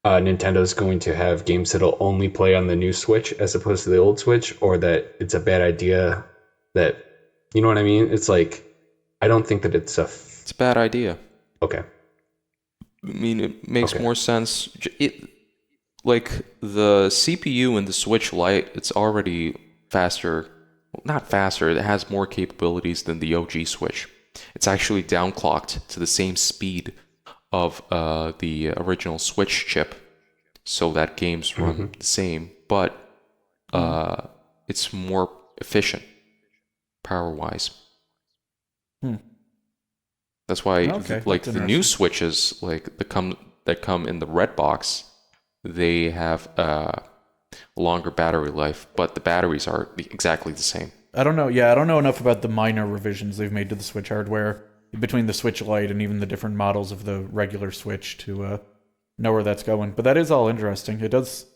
Nintendo's going to have games that'll only play on the new Switch as opposed to the old Switch, or that it's a bad idea? That, you know what I mean? It's like, I don't think that it's a bad idea. Okay. I mean, it makes more sense. Like the CPU in the Switch Lite, it's already faster. Well, not faster, it has more capabilities than the OG Switch. It's actually downclocked to the same speed of the original Switch chip, so that games run the same, but it's more efficient power-wise. That's why, like the new Switches, like that come in the red box, they have a longer battery life, but the batteries are exactly the same. I don't know. Yeah, I don't know enough about the minor revisions they've made to the Switch hardware between the Switch Lite and even the different models of the regular Switch to know where that's going. But that is all interesting. It does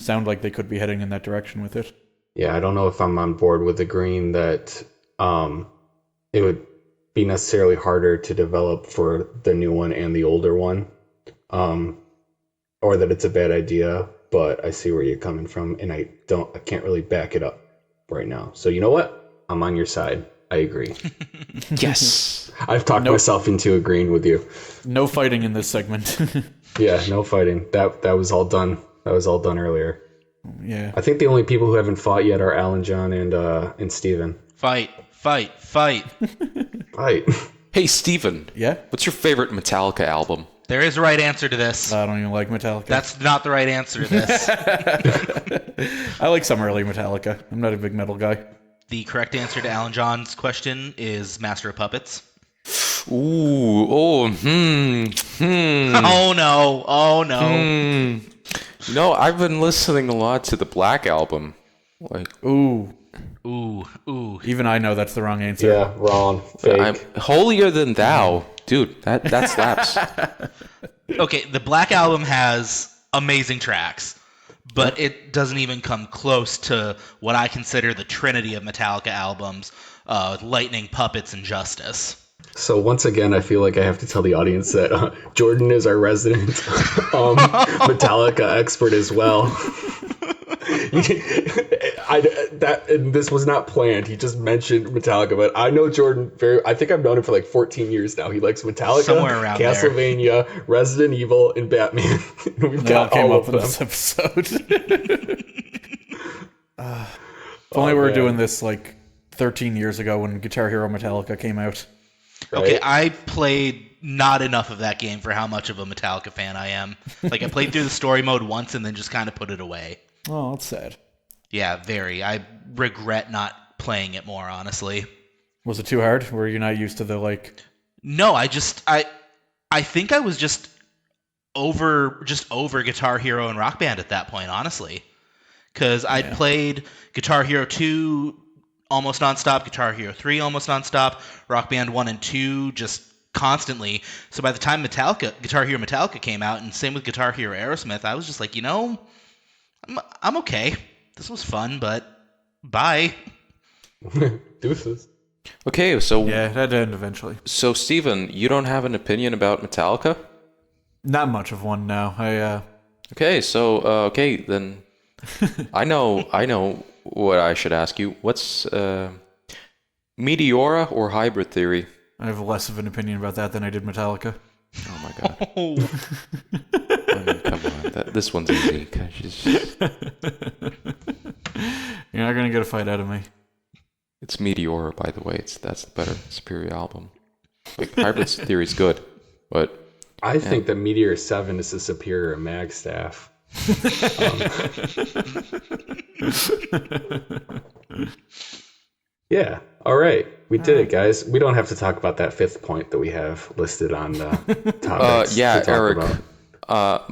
sound like they could be heading in that direction with it. Yeah, I don't know if I'm on board with agreeing that it would be necessarily harder to develop for the new one and the older one, or that it's a bad idea, but I see where you're coming from, and I can't really back it up right now. So you know what? I'm on your side. I agree. Yes. I've talked myself into agreeing with you. No fighting in this segment. Yeah, no fighting. That was all done. That was all done earlier. Yeah. I think the only people who haven't fought yet are Alan John and Steven. Fight. Fight. Hey, Steven. Yeah? What's your favorite Metallica album? There is a right answer to this. I don't even like Metallica. That's not the right answer to this. I like some early Metallica. I'm not a big metal guy. The correct answer to Alan John's question is Master of Puppets. Ooh, Oh no. You know, I've been listening a lot to the Black Album. Like, Ooh. Ooh. Even I know that's the wrong answer. Yeah, wrong. Fake. I'm holier than thou. Dude, that slaps. Okay, the Black Album has amazing tracks, but it doesn't even come close to what I consider the trinity of Metallica albums, Lightning, Puppets, and Justice. So once again, I feel like I have to tell the audience that Jordan is our resident Metallica expert as well. And this was not planned. He just mentioned Metallica, but I know Jordan I think I've known him for like 14 years now. He likes Metallica, Somewhere around Castlevania, Resident Evil, and Batman. We've got all of them. This episode. If only we were doing this like 13 years ago when Guitar Hero Metallica came out. Right? Okay, I played not enough of that game for how much of a Metallica fan I am. Like, I played through the story mode once and then just kind of put it away. Oh, that's sad. Yeah, very. I regret not playing it more, honestly. Was it too hard? Were you not used to the like? No, I think I was just over Guitar Hero and Rock Band at that point, honestly. Because I'd played Guitar Hero 2 almost nonstop, Guitar Hero 3 almost nonstop, Rock Band 1 and 2 just constantly. So by the time Guitar Hero Metallica came out, and same with Guitar Hero Aerosmith, I was just like, I'm okay. This was fun, but bye. Deuces. Okay, so Yeah, it had to end eventually. So Steven, you don't have an opinion about Metallica? Not much of one now. Okay, so then I know what I should ask you. What's Meteora or Hybrid Theory? I have less of an opinion about that than I did Metallica. Oh my god. I mean, come on. This one's easy. You're not gonna get a fight out of me. It's Meteora, by the way. That's the better, superior album. Like, Hybrid Theory's good, but I think that Meteor 7 is a superior mag staff. Yeah. All right. We did it, guys. We don't have to talk about that 5th point that we have listed on the topics. Yeah, to talk Eric. about.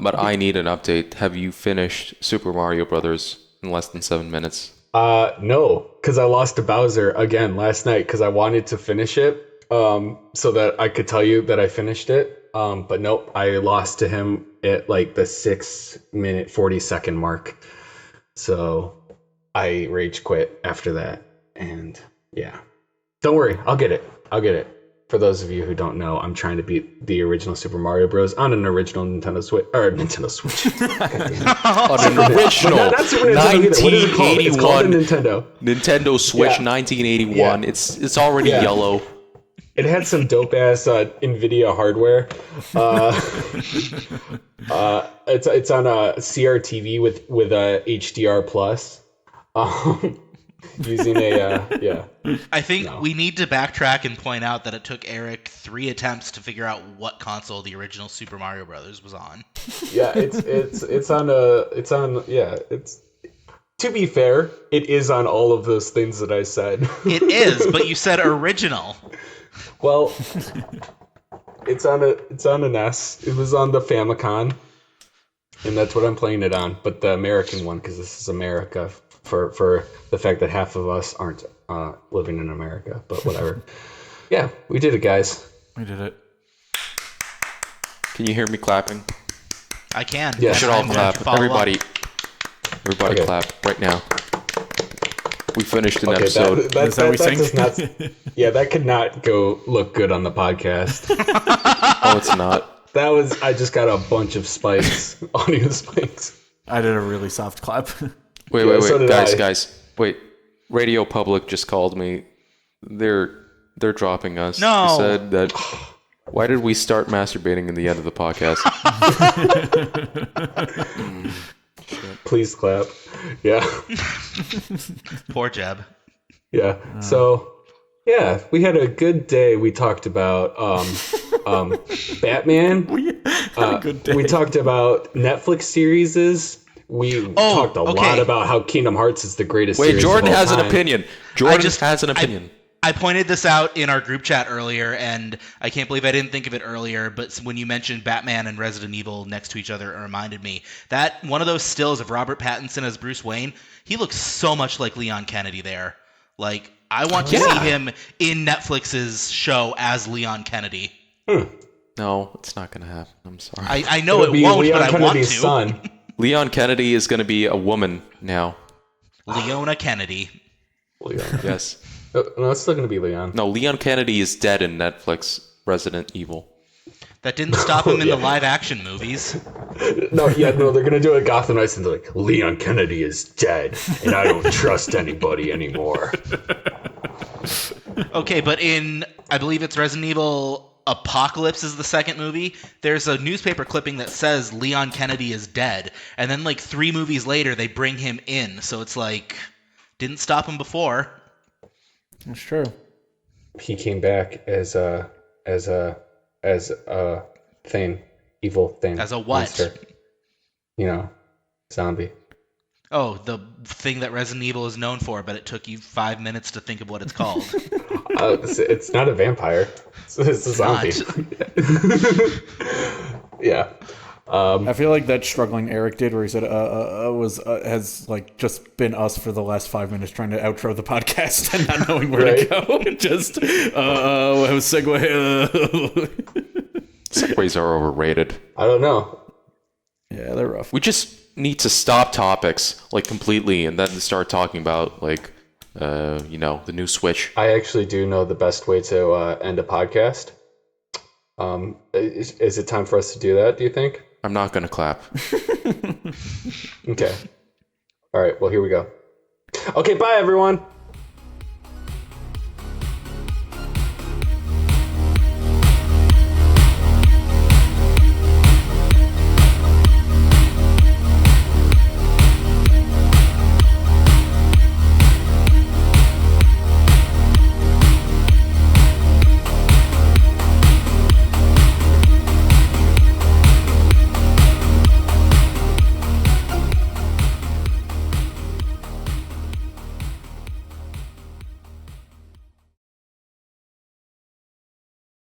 But I need an update. Have you finished Super Mario Brothers in less than 7 minutes? No, because I lost to Bowser again last night because I wanted to finish it so that I could tell you that I finished it. But nope, I lost to him at like the 6-minute 40-second mark. So I rage quit after that. And yeah, don't worry, I'll get it. For those of you who don't know, I'm trying to beat the original Super Mario Bros. On an original Nintendo Switch. On an original Not Super Nintendo either. What is it called? It's called a 1981 Nintendo. Switch Yeah. 1981. Yeah. It's already Yeah. yellow. It had some dope ass NVIDIA hardware. It's on a CRTV with HDR plus. Using a I think we need to backtrack and point out that it took Eric 3 attempts to figure out what console the original Super Mario Brothers was on. Yeah, it's on. To be fair, it is on all of those things that I said. It is, but you said original. Well, it's on an S. It was on the Famicom, and that's what I'm playing it on. But the American one, because this is America, for the fact that half of us aren't living in America. But whatever. Yeah, we did it, guys. We did it. Can you hear me clapping? I can. Yeah. We should all Why don't clap. you follow Everybody Okay. clap right now. We finished an Okay, episode. Is that we that sing? does not. Yeah, that could not go look good on the podcast. Oh, it's not. That was. I just got a bunch of spikes, audio spikes. I did a really soft clap. Wait, so did I. guys. Wait. Radio Public just called me. They're dropping us. No. They said that. Why did we start masturbating in the end of the podcast? Please clap. Yeah. Poor Jeb. Yeah. So, yeah, we had a good day. We talked about Batman. We had a good day. We talked about Netflix series. We talked a lot about how Kingdom Hearts is the greatest Wait, series Jordan of all has an time. opinion. Jordan has an opinion. I pointed this out in our group chat earlier, and I can't believe I didn't think of it earlier, but when you mentioned Batman and Resident Evil next to each other, it reminded me that one of those stills of Robert Pattinson as Bruce Wayne, he looks so much like Leon Kennedy there. Like, I want to see him in Netflix's show as Leon Kennedy. No, it's not going to happen. I'm sorry. I know It'll it be won't, Leon but I want Kennedy's to. son. Leon Kennedy is going to be a woman now. Leona Kennedy. Leon. Yes. No, it's still going to be Leon. No, Leon Kennedy is dead in Netflix Resident Evil. That didn't stop him in the live-action movies. No, they're going to do a Gotham Knights and they're like, Leon Kennedy is dead, and I don't trust anybody anymore. Okay, but in, I believe it's Resident Evil Apocalypse is the second movie, there's a newspaper clipping that says Leon Kennedy is dead, and then like 3 movies later they bring him in, so it's like, didn't stop him before. It's true. He came back as a thing, evil thing. As a what? Monster. Zombie. Oh, the thing that Resident Evil is known for, but it took you 5 minutes to think of what it's called. It's not a vampire. It's a zombie. Yeah. I feel like that struggling Eric did, where he said, has like just been us for the last 5 minutes trying to outro the podcast and not knowing where to go. Just, segue. Segways are overrated. I don't know. Yeah, they're rough. We just need to stop topics like completely and then start talking about like, the new Switch. I actually do know the best way to end a podcast. Is it time for us to do that, do you think? I'm not going to clap. Okay. All right, well, here we go. Okay, bye, everyone.